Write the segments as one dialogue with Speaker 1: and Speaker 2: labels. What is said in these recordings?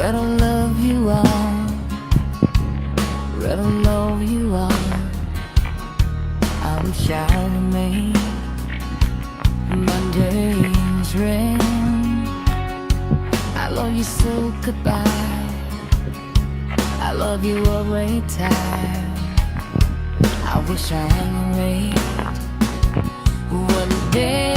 Speaker 1: Where I love you are, where I love you are. I wish I had made my days rain. I love you so goodbye. I love you every time. I wish I had made one day.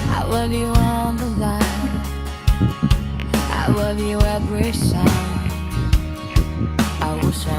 Speaker 1: I love you on the line. I love you every time. I wish I